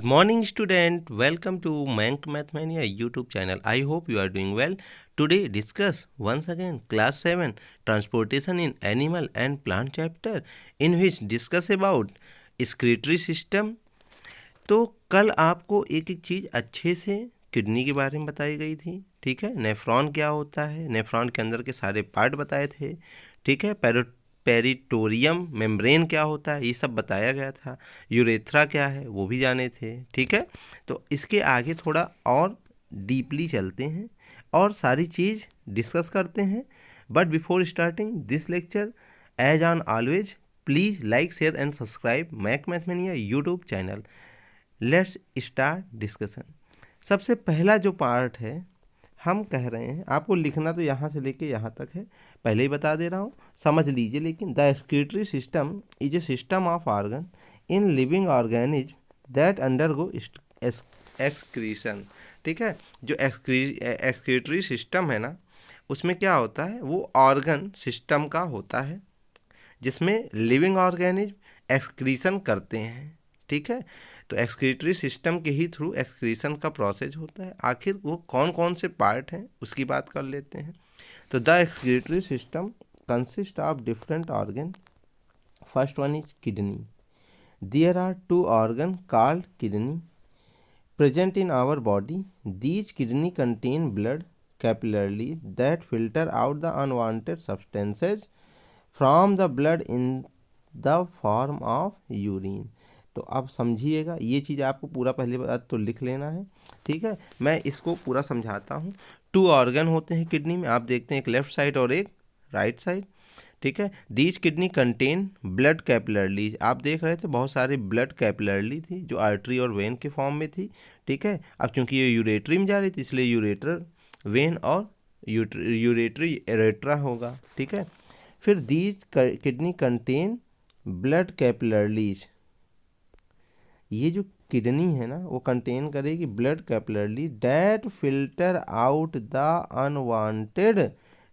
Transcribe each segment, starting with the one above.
Good morning, student. Welcome to Mank Mathmania YouTube channel. I hope you are doing well. Today, discuss once again class 7 transportation in animal and plant chapter, in which discuss about excretory system. तो कल आपको एक एक चीज़ अच्छे से kidney के बारे में बताई गई थी, ठीक है। नेफ्रॉन क्या होता है, नेफ्रॉन के अंदर के सारे पार्ट बताए थे, ठीक है। पेरिटोरियम मेम्ब्रेन क्या होता है, ये सब बताया गया था। यूरेथ्रा क्या है वो भी जाने थे, ठीक है। तो इसके आगे थोड़ा और डीपली चलते हैं और सारी चीज़ डिस्कस करते हैं। But before starting this lecture, as on always, please like share and subscribe मैक Mathmania YouTube channel. Let's start discussion. सबसे पहला जो पार्ट है, हम कह रहे हैं, आपको लिखना तो यहाँ से लेके यहाँ तक है, पहले ही बता दे रहा हूँ, समझ लीजिए। लेकिन the excretory system is a system of organ in living organism that undergo excretion, ठीक है। जो एक्सक्रीटरी सिस्टम है ना, उसमें क्या होता है, वो ऑर्गन सिस्टम का होता है जिसमें लिविंग ऑर्गेनिज्म एक्सक्रीशन करते हैं, ठीक है। तो एक्सक्रीटरी सिस्टम के ही थ्रू एक्सक्रीशन का प्रोसेस होता है। आखिर वो कौन कौन से पार्ट हैं उसकी बात कर लेते हैं। तो the excretory system consist of different organ. First one is kidney. There are two organ called kidney present in our body. These kidney contain blood capillaries that filter out the unwanted substances from the blood in the form of urine. तो अब समझिएगा, ये चीज़ आपको पूरा पहले बात तो लिख लेना है, ठीक है। मैं इसको पूरा समझाता हूँ। टू ऑर्गन होते हैं किडनी में, आप देखते हैं एक लेफ्ट साइड और एक राइट साइड, ठीक है। दीज किडनी कंटेन ब्लड कैपिलरली, आप देख रहे थे बहुत सारी ब्लड कैपिलरली थी जो आर्टरी और वेन के फॉर्म में थी, ठीक है। अब चूंकि ये यूरेटरी में जा रही थी इसलिए यूरेटर वेन और यूरेटरी एरेट्रा होगा, ठीक है। फिर these kidney contain blood capillaries, ये जो किडनी है ना वो कंटेन करेगी blood capillary that filter out the unwanted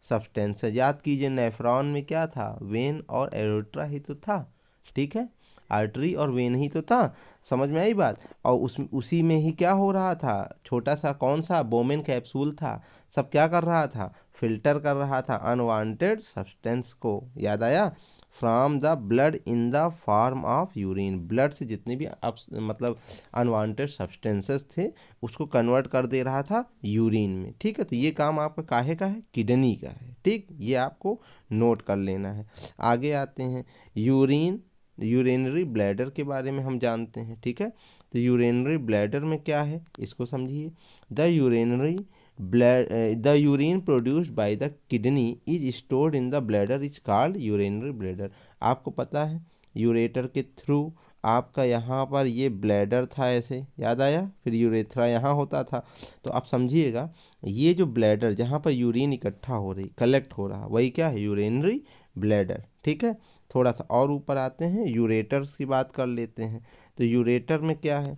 substance. याद कीजिए, नेफ्रॉन में क्या था, वेन और एरोट्रा ही तो था, ठीक है। आर्टरी और वेन ही तो था, समझ में आई बात। और उसी में ही क्या हो रहा था, छोटा सा कौन सा बोमेन कैप्सूल था, सब क्या कर रहा था, फिल्टर कर रहा था अनवांटेड सब्सटेंस को। याद आया, from the blood in the form of urine, blood से जितने भी मतलब अनवांटेड सब्सटेंसेस थे उसको कन्वर्ट कर दे रहा था यूरिन में, ठीक है। तो ये काम आपका काहे का है, किडनी का है, ठीक। ये आपको नोट कर लेना है। आगे आते हैं यूरिनरी ब्लैडर के बारे में हम जानते हैं, ठीक है। तो यूरिनरी ब्लैडर में क्या है इसको समझिए। The urine produced by the kidney is stored in the bladder is called urinary bladder. आपको पता है यूरेटर के थ्रू आपका यहाँ पर ये ब्लैडर था, ऐसे याद आया, फिर यूरेथ्रा यहाँ होता था। तो आप समझिएगा, ये जो ब्लैडर जहाँ पर यूरिन इकट्ठा हो रही, कलेक्ट हो रहा, वही क्या है, यूरिनरी ब्लैडर, ठीक है। थोड़ा सा और ऊपर आते हैं, यूरेटर्स की बात कर लेते हैं। तो यूरेटर में क्या है,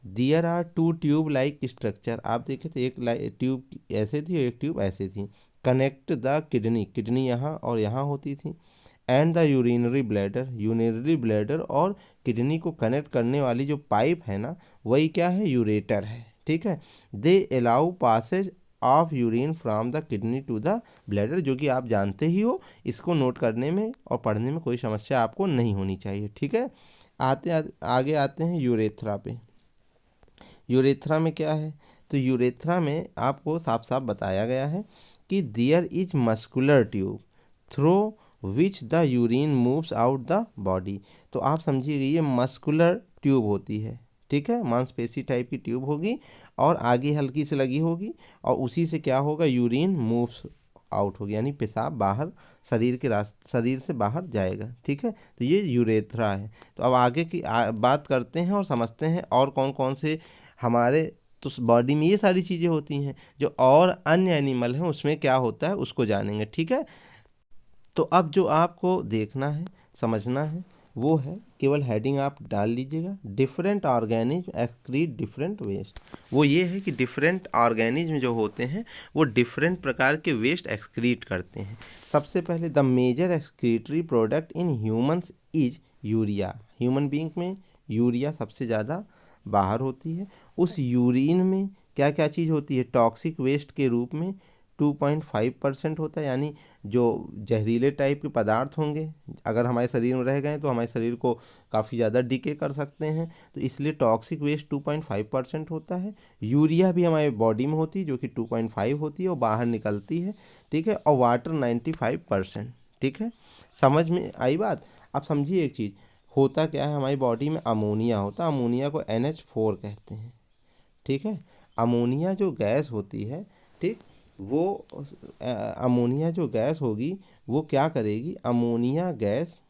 there are two tube like structure. आप देखें तो एक ट्यूब ऐसे थी और एक ट्यूब ऐसे थी। कनेक्ट द किडनी यहाँ और यहाँ होती थी, एंड द यूरिनरी ब्लैडर और किडनी को कनेक्ट करने वाली जो पाइप है ना, वही क्या है, यूरेटर है, ठीक है। They allow passage of urine from the kidney to the bladder, जो कि आप जानते ही हो, इसको नोट करने में और पढ़ने में कोई समस्या आपको नहीं होनी चाहिए, ठीक है। आगे आते हैं यूरेथ्रा पे। यूरेथ्रा में क्या है, तो यूरेथ्रा में आपको साफ साफ बताया गया है कि there is muscular tube through which the urine moves out the body. तो आप समझिए ये मस्कुलर ट्यूब होती है, ठीक है, मांसपेशी टाइप की ट्यूब होगी और आगे हल्की से लगी होगी और उसी से क्या होगा, यूरिन मूव्स आउट होगी, यानी पेशाब बाहर शरीर से बाहर जाएगा, ठीक है। तो ये यूरेथ्रा है। तो अब आगे की बात करते हैं और समझते हैं और कौन कौन से हमारे तो बॉडी में ये सारी चीज़ें होती हैं, जो और अन्य एनिमल हैं उसमें क्या होता है उसको जानेंगे, ठीक है। तो अब जो आपको देखना है, समझना है, वो है, केवल हेडिंग आप डाल लीजिएगा, different organism excrete different waste. वो ये है कि डिफरेंट ऑर्गेनिज्म जो होते हैं वो डिफरेंट प्रकार के वेस्ट एक्सक्रीट करते हैं। सबसे पहले the major excretory product in humans is urea. Human being में यूरिया सबसे ज़्यादा बाहर होती है। उस यूरिन में क्या क्या चीज़ होती है, टॉक्सिक वेस्ट के रूप में 2.5% होता है, यानी जो जहरीले टाइप के पदार्थ होंगे अगर हमारे शरीर में रह गए तो हमारे शरीर को काफ़ी ज़्यादा डिके कर सकते हैं, तो इसलिए टॉक्सिक वेस्ट 2.5% होता है। यूरिया भी हमारे बॉडी में होती है जो कि 2.5 होती है और बाहर निकलती है, ठीक है। और वाटर 95%, ठीक है। समझ में आई बात। अब समझिए एक चीज़, होता क्या है, हमारी बॉडी में अमोनिया होता है, अमोनिया को NH4 कहते हैं, ठीक है। अमोनिया जो गैस होती है, ठीक, वो अमोनिया जो गैस होगी वो क्या करेगी, अमोनिया गैस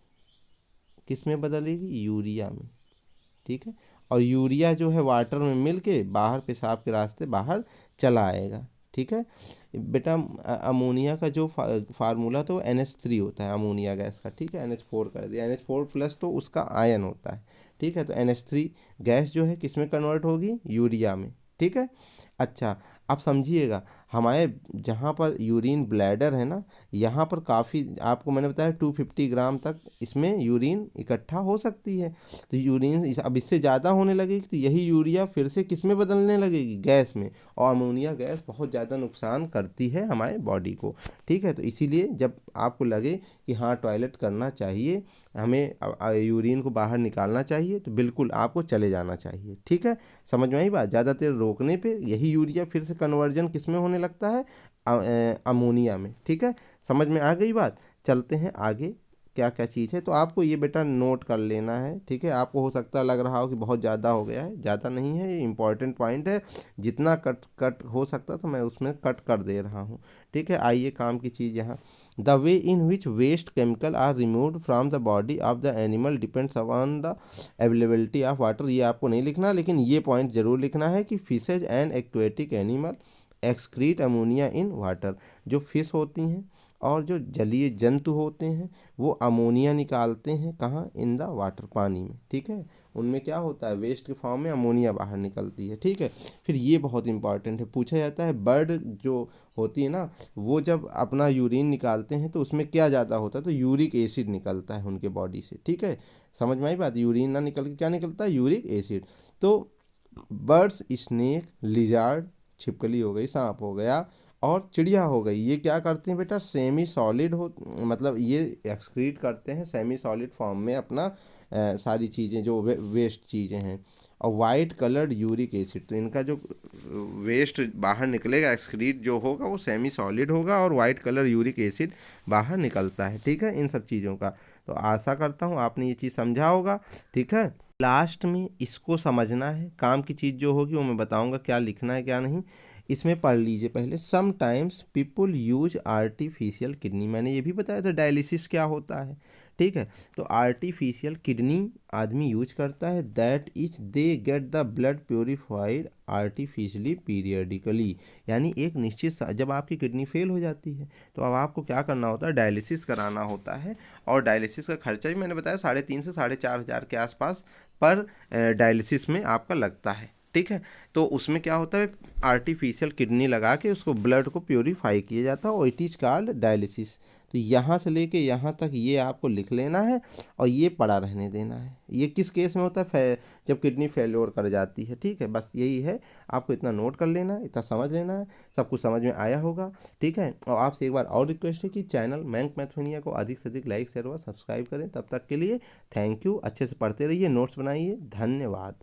किस में बदलेगी, यूरिया में, ठीक है। और यूरिया जो है वाटर में मिल के बाहर पेशाब के रास्ते बाहर चला आएगा, ठीक है बेटा। अमोनिया का जो फार्मूला तो NH3 होता है अमोनिया गैस का, ठीक है। NH4 कर दिया, NH4 प्लस तो उसका आयन होता है, ठीक है। तो NH3 गैस जो है किस में कन्वर्ट होगी, यूरिया में, ठीक है। अच्छा, अब समझिएगा, हमारे जहाँ पर यूरिन ब्लैडर है ना, यहाँ पर काफ़ी, आपको मैंने बताया 250 ग्राम तक इसमें यूरिन इकट्ठा हो सकती है। तो यूरिन अब इससे ज़्यादा होने लगेगी तो यही यूरिया फिर से किस में बदलने लगेगी, गैस में। और अमोनिया गैस बहुत ज़्यादा नुकसान करती है हमारे बॉडी को, ठीक है। तो इसीलिए जब आपको लगे कि हाँ टॉयलेट करना चाहिए, हमें यूरिन को बाहर निकालना चाहिए, तो बिल्कुल आपको चले जाना चाहिए, ठीक है। समझ में आई बात। ज़्यादा देर रोकने पे यही यूरिया फिर से कन्वर्जन किस में होने लगता है, अमोनिया में, ठीक है। समझ में आ गई बात। चलते हैं आगे क्या क्या चीज़ है, तो आपको ये बेटा नोट कर लेना है, ठीक है। आपको हो सकता है लग रहा हो कि बहुत ज़्यादा हो गया है, ज़्यादा नहीं है, ये इंपॉर्टेंट पॉइंट है, जितना कट हो सकता तो मैं उसमें कट कर दे रहा हूँ, ठीक है। आइए काम की चीज़ यहाँ, the way in which waste chemical are removed from the body of the animal depends upon the availability of water. ये आपको नहीं लिखना, लेकिन ये पॉइंट जरूर लिखना है कि fishes and aquatic animal excrete ammonia in water. जो फिश होती हैं और जो जलीय जंतु होते हैं वो अमोनिया निकालते हैं, कहाँ, इन द वाटर, पानी में, ठीक है। उनमें क्या होता है, वेस्ट के फॉर्म में अमोनिया बाहर निकलती है, ठीक है। फिर ये बहुत इंपॉर्टेंट है, पूछा जाता है बर्ड जो होती है ना, वो जब अपना यूरिन निकालते हैं तो उसमें क्या ज़्यादा होता है, तो यूरिक एसिड निकलता है उनके बॉडी से, ठीक है। समझ में आई बात। यूरिन ना निकल के क्या निकलता है, यूरिक एसिड। तो बर्ड्स, स्नेक, लिजार्ड, छिपकली हो गई, सांप हो गया, और चिड़िया हो गई, ये क्या करते हैं बेटा, सेमी सॉलिड हो, मतलब ये एक्सक्रीट करते हैं सेमी सॉलिड फॉर्म में अपना सारी चीज़ें जो वेस्ट चीज़ें हैं। और वाइट कलर्ड यूरिक एसिड, तो इनका जो वेस्ट बाहर निकलेगा, एक्सक्रीट जो होगा वो सेमी सॉलिड होगा और वाइट कलर यूरिक एसिड बाहर निकलता है, ठीक है, इन सब चीज़ों का। तो आशा करता हूँ आपने ये चीज़ समझा होगा, ठीक है। लास्ट में इसको समझना है, काम की चीज़ जो होगी वो मैं बताऊंगा क्या लिखना है क्या नहीं। इसमें पढ़ लीजिए पहले, sometimes people use artificial kidney, मैंने ये भी बताया था डायलिसिस क्या होता है, ठीक है। तो आर्टिफिशियल किडनी आदमी यूज करता है, that is they get the blood purified artificially periodically, यानी एक निश्चित जब आपकी किडनी फेल हो जाती है तो अब आपको क्या करना होता है, डायलिसिस कराना होता है। और डायलिसिस का खर्चा भी मैंने बताया 3.5 से 4.5 हज़ार के आसपास पर डायलिसिस में आपका लगता है, ठीक है। तो उसमें क्या होता है, आर्टिफिशियल किडनी लगा के उसको ब्लड को प्योरीफाई किया जाता है और इट इज़ कॉल्ड डायलिसिस। तो यहाँ से लेके यहाँ तक ये आपको लिख लेना है और ये पड़ा रहने देना है। ये किस केस में होता है, जब किडनी फेल्योर कर जाती है, ठीक है। बस यही है, आपको इतना नोट कर लेना है, इतना समझ लेना है, सब कुछ समझ में आया होगा, ठीक है। और आपसे एक बार और रिक्वेस्ट है कि चैनल मैंक मैथमेनिया को अधिक से अधिक लाइक शेयर व सब्सक्राइब करें। तब तक के लिए थैंक यू, अच्छे से पढ़ते रहिए, नोट्स बनाइए, धन्यवाद।